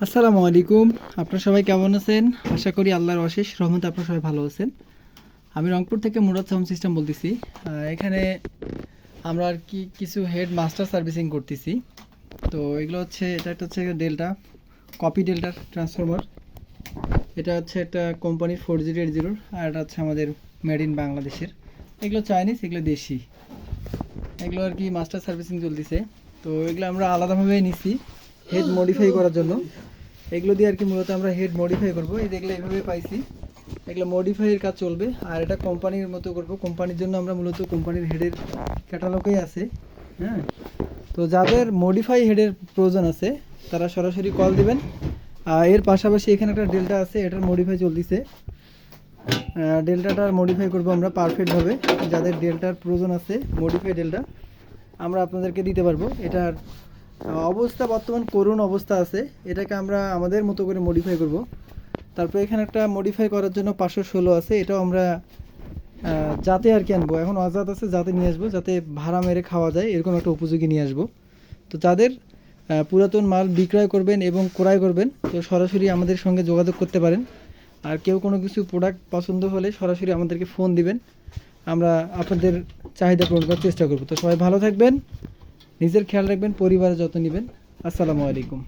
আসসালামু আলাইকুম। আপনারা সবাই কেমন আছেন? আশা করি আল্লাহর অশেষ রহমতে আপনারা সবাই ভালো আছেন। আমি রংপুর থেকে মুরাদ সাউন্ড সিস্টেম বলতেছি। এখানে আমরা আর কি কিছু হেড মাস্টার সার্ভিসিং করতেছি। তো এগুলো হচ্ছে, এটা একটা হচ্ছে ডেল্টা কপি ডেল্টা ট্রান্সফরমার। এটা হচ্ছে একটা কোম্পানির 4080, আর এটা হচ্ছে আমাদের মেড ইন বাংলাদেশের। এগুলো চাইনিজ, এগুলো দেশি। এগুলো আর কি মাস্টার সার্ভিসিং চলতেছে। তো এগুলো আমরা আলাদাভাবে নিছি হেড মডিফাই করার জন্য। এগুলো দিয়ে আর কি মূলত আমরা হেড মডিফাই করবো। এই দেখলে এইভাবে পাইছি, এগুলো মডিফাইয়ের কাজ চলবে। আর এটা কোম্পানির মতো করব, কোম্পানির জন্য আমরা মূলত কোম্পানির হেডের ক্যাটালগেই আছে। হ্যাঁ, তো যাদের মডিফাই হেডের প্রয়োজন আছে তারা সরাসরি কল দিবেন। আর এর পাশাপাশি এখানে একটা ডেল্টা আছে, এটার মডিফাই চলতেছে। ডেল্টাটার মডিফাই করব আমরা পারফেক্টভাবে। যাদের ডেল্টার প্রয়োজন আছে মডিফাই ডেল্টা আমরা আপনাদেরকে দিতে পারবো। এটার অবস্থা বর্তমান করুণ অবস্থা আছে, এটাকে আমরা আমাদের মতো করে মডিফাই করব। তারপর এখানে একটা মডিফাই করার জন্য 516 আছে, এটাও আমরা যাতে আর কি আনবো। এখন আজাদ আছে, যাতে নিয়ে আসবো, যাতে ভাড়া মেরে খাওয়া যায় এরকম একটা উপযোগী নিয়ে আসবো। তো যাদের পুরাতন মাল বিক্রয় করবেন এবং ক্রয় করবেন, তো সরাসরি আমাদের সঙ্গে যোগাযোগ করতে পারেন। আর কেউ কোনো কিছু প্রোডাক্ট পছন্দ হলে সরাসরি আমাদেরকে ফোন দিবেন, আমরা আপনাদের চাহিদা পূরণ করার চেষ্টা করব। তো সবাই ভালো থাকবেন, নিজের খেয়াল রাখবেন, পরিবারের যত্ন নেবেন। আসসালামু আলাইকুম।